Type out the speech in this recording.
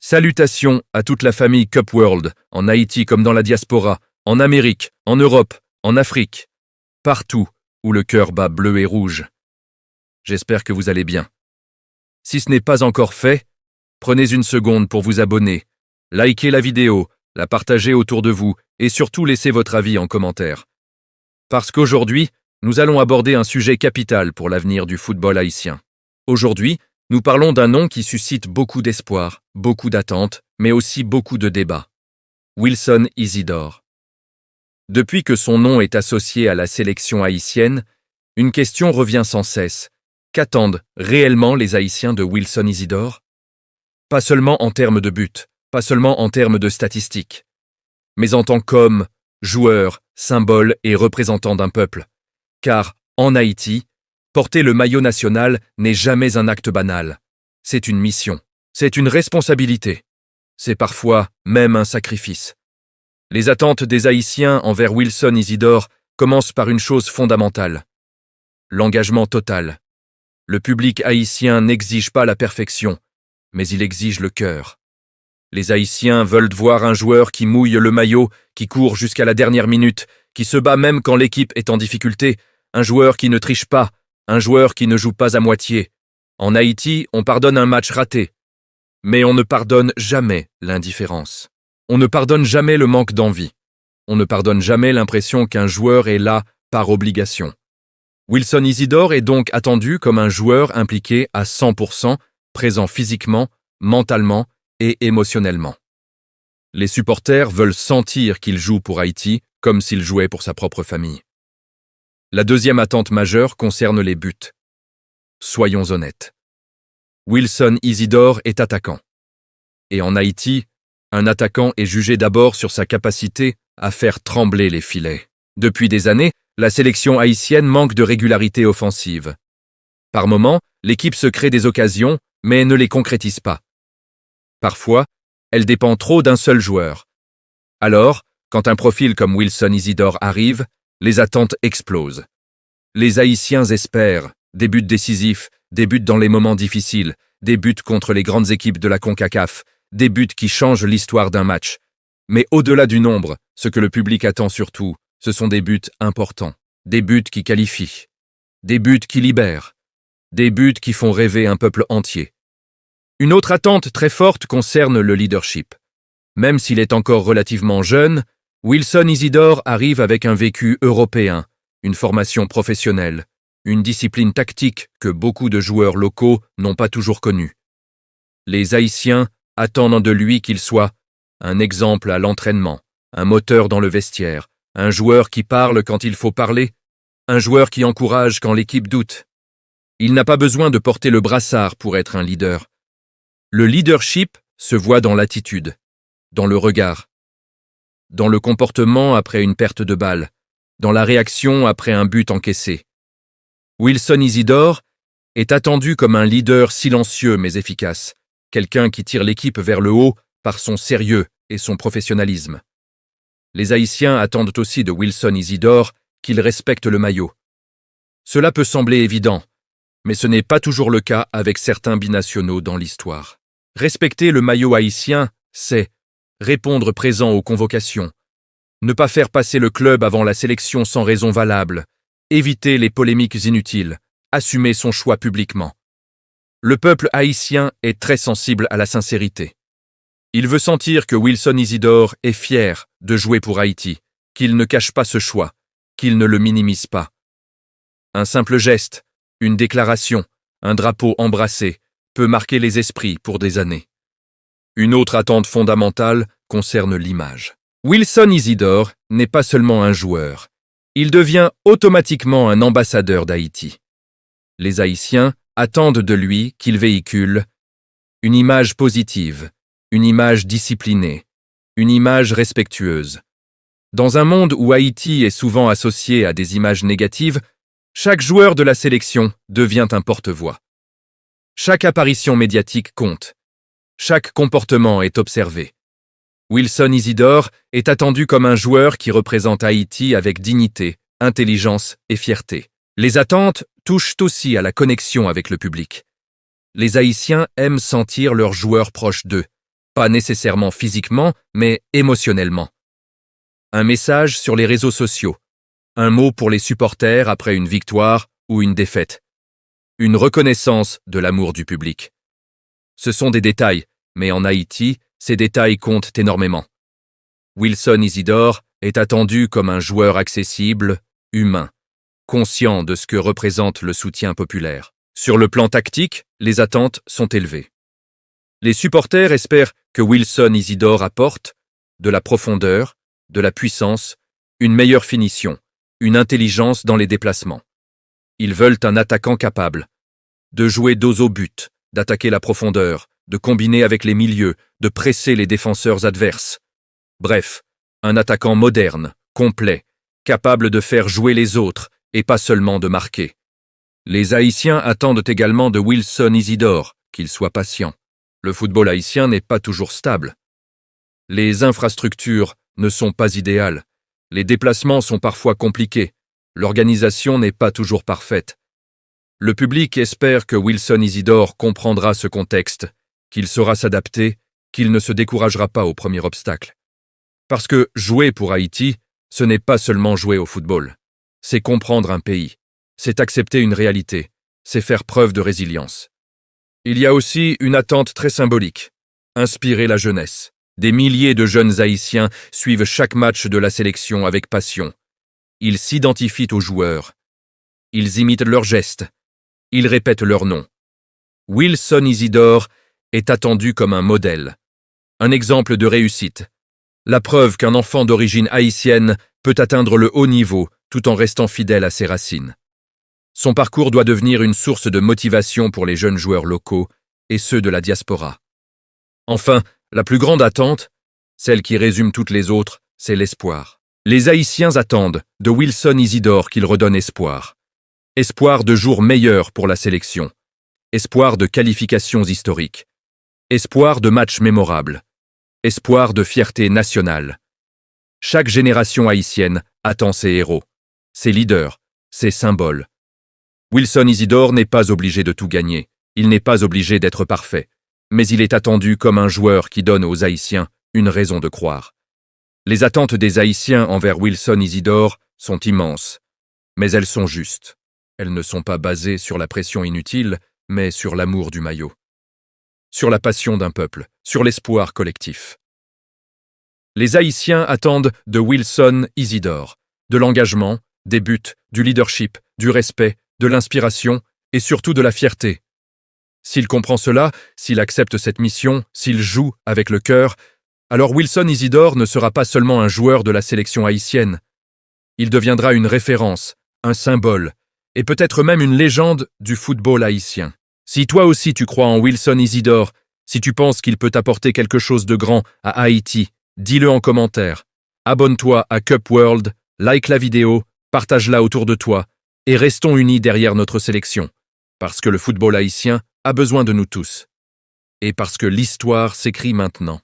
Salutations à toute la famille Cup World, en Haïti comme dans la diaspora, en Amérique, en Europe, en Afrique, partout où le cœur bat bleu et rouge. J'espère que vous allez bien. Si ce n'est pas encore fait, prenez une seconde pour vous abonner, likez la vidéo, la partager autour de vous et surtout laissez votre avis en commentaire. Parce qu'aujourd'hui, nous allons aborder un sujet capital pour l'avenir du football haïtien. Aujourd'hui, nous parlons d'un nom qui suscite beaucoup d'espoir, beaucoup d'attentes, mais aussi beaucoup de débats. Wilson Isidore. Depuis que son nom est associé à la sélection haïtienne, une question revient sans cesse. Qu'attendent réellement les Haïtiens de Wilson Isidore? Pas seulement en termes de but, pas seulement en termes de statistiques, mais en tant qu'homme, joueur, symbole et représentant d'un peuple. Car, en Haïti, porter le maillot national n'est jamais un acte banal. C'est une mission. C'est une responsabilité. C'est parfois même un sacrifice. Les attentes des Haïtiens envers Wilson Isidore commencent par une chose fondamentale. L'engagement total. Le public haïtien n'exige pas la perfection, mais il exige le cœur. Les Haïtiens veulent voir un joueur qui mouille le maillot, qui court jusqu'à la dernière minute, qui se bat même quand l'équipe est en difficulté, un joueur qui ne triche pas, un joueur qui ne joue pas à moitié. En Haïti, on pardonne un match raté. Mais on ne pardonne jamais l'indifférence. On ne pardonne jamais le manque d'envie. On ne pardonne jamais l'impression qu'un joueur est là par obligation. Wilson Isidore est donc attendu comme un joueur impliqué à 100%, présent physiquement, mentalement et émotionnellement. Les supporters veulent sentir qu'il joue pour Haïti comme s'il jouait pour sa propre famille. La deuxième attente majeure concerne les buts. Soyons honnêtes. Wilson Isidore est attaquant. Et en Haïti, un attaquant est jugé d'abord sur sa capacité à faire trembler les filets. Depuis des années, la sélection haïtienne manque de régularité offensive. Par moments, l'équipe se crée des occasions, mais ne les concrétise pas. Parfois, elle dépend trop d'un seul joueur. Alors, quand un profil comme Wilson Isidore arrive, les attentes explosent. Les Haïtiens espèrent des buts décisifs, des buts dans les moments difficiles, des buts contre les grandes équipes de la CONCACAF, des buts qui changent l'histoire d'un match. Mais au-delà du nombre, ce que le public attend surtout, ce sont des buts importants, des buts qui qualifient, des buts qui libèrent, des buts qui font rêver un peuple entier. Une autre attente très forte concerne le leadership. Même s'il est encore relativement jeune, Wilson Isidore arrive avec un vécu européen, une formation professionnelle, une discipline tactique que beaucoup de joueurs locaux n'ont pas toujours connue. Les Haïtiens attendent de lui qu'il soit un exemple à l'entraînement, un moteur dans le vestiaire, un joueur qui parle quand il faut parler, un joueur qui encourage quand l'équipe doute. Il n'a pas besoin de porter le brassard pour être un leader. Le leadership se voit dans l'attitude, dans le regard, dans le comportement après une perte de balle, dans la réaction après un but encaissé. Wilson Isidore est attendu comme un leader silencieux mais efficace, quelqu'un qui tire l'équipe vers le haut par son sérieux et son professionnalisme. Les Haïtiens attendent aussi de Wilson Isidore qu'il respecte le maillot. Cela peut sembler évident, mais ce n'est pas toujours le cas avec certains binationaux dans l'histoire. Respecter le maillot haïtien, c'est répondre présent aux convocations, ne pas faire passer le club avant la sélection sans raison valable, éviter les polémiques inutiles, assumer son choix publiquement. Le peuple haïtien est très sensible à la sincérité. Il veut sentir que Wilson Isidore est fier de jouer pour Haïti, qu'il ne cache pas ce choix, qu'il ne le minimise pas. Un simple geste, une déclaration, un drapeau embrassé peut marquer les esprits pour des années. Une autre attente fondamentale concerne l'image. Wilson Isidore n'est pas seulement un joueur, il devient automatiquement un ambassadeur d'Haïti. Les Haïtiens attendent de lui qu'il véhicule une image positive, une image disciplinée, une image respectueuse. Dans un monde où Haïti est souvent associé à des images négatives, chaque joueur de la sélection devient un porte-voix. Chaque apparition médiatique compte. Chaque comportement est observé. Wilson Isidore est attendu comme un joueur qui représente Haïti avec dignité, intelligence et fierté. Les attentes touchent aussi à la connexion avec le public. Les Haïtiens aiment sentir leurs joueurs proches d'eux, pas nécessairement physiquement, mais émotionnellement. Un message sur les réseaux sociaux, un mot pour les supporters après une victoire ou une défaite, une reconnaissance de l'amour du public. Ce sont des détails, mais en Haïti, ces détails comptent énormément. Wilson Isidore est attendu comme un joueur accessible, humain, conscient de ce que représente le soutien populaire. Sur le plan tactique, les attentes sont élevées. Les supporters espèrent que Wilson Isidore apporte de la profondeur, de la puissance, une meilleure finition, une intelligence dans les déplacements. Ils veulent un attaquant capable de jouer dos au but, d'attaquer la profondeur, de combiner avec les milieux, de presser les défenseurs adverses. Bref, un attaquant moderne, complet, capable de faire jouer les autres et pas seulement de marquer. Les Haïtiens attendent également de Wilson Isidore qu'il soit patient. Le football haïtien n'est pas toujours stable. Les infrastructures ne sont pas idéales. Les déplacements sont parfois compliqués. L'organisation n'est pas toujours parfaite. Le public espère que Wilson Isidore comprendra ce contexte, qu'il saura s'adapter, qu'il ne se découragera pas au premier obstacle. Parce que jouer pour Haïti, ce n'est pas seulement jouer au football. C'est comprendre un pays. C'est accepter une réalité. C'est faire preuve de résilience. Il y a aussi une attente très symbolique. Inspirer la jeunesse. Des milliers de jeunes Haïtiens suivent chaque match de la sélection avec passion. Ils s'identifient aux joueurs. Ils imitent leurs gestes. Ils répètent leurs noms. Wilson Isidore est attendu comme un modèle. Un exemple de réussite. La preuve qu'un enfant d'origine haïtienne peut atteindre le haut niveau tout en restant fidèle à ses racines. Son parcours doit devenir une source de motivation pour les jeunes joueurs locaux et ceux de la diaspora. Enfin, la plus grande attente, celle qui résume toutes les autres, c'est l'espoir. Les Haïtiens attendent de Wilson Isidore qu'il redonne espoir. Espoir de jours meilleurs pour la sélection. Espoir de qualifications historiques. Espoir de matchs mémorables. Espoir de fierté nationale. Chaque génération haïtienne attend ses héros, ses leaders, ses symboles. Wilson Isidore n'est pas obligé de tout gagner, il n'est pas obligé d'être parfait, mais il est attendu comme un joueur qui donne aux Haïtiens une raison de croire. Les attentes des Haïtiens envers Wilson Isidore sont immenses, mais elles sont justes. Elles ne sont pas basées sur la pression inutile, mais sur l'amour du maillot. Sur la passion d'un peuple, sur l'espoir collectif. Les Haïtiens attendent de Wilson Isidore de l'engagement, des buts, du leadership, du respect, de l'inspiration et surtout de la fierté. S'il comprend cela, s'il accepte cette mission, s'il joue avec le cœur, alors Wilson Isidore ne sera pas seulement un joueur de la sélection haïtienne. Il deviendra une référence, un symbole, et peut-être même une légende du football haïtien. Si toi aussi tu crois en Wilson Isidore, si tu penses qu'il peut apporter quelque chose de grand à Haïti, dis-le en commentaire. Abonne-toi à Cup World, like la vidéo, partage-la autour de toi, et restons unis derrière notre sélection. Parce que le football haïtien a besoin de nous tous. Et parce que l'histoire s'écrit maintenant.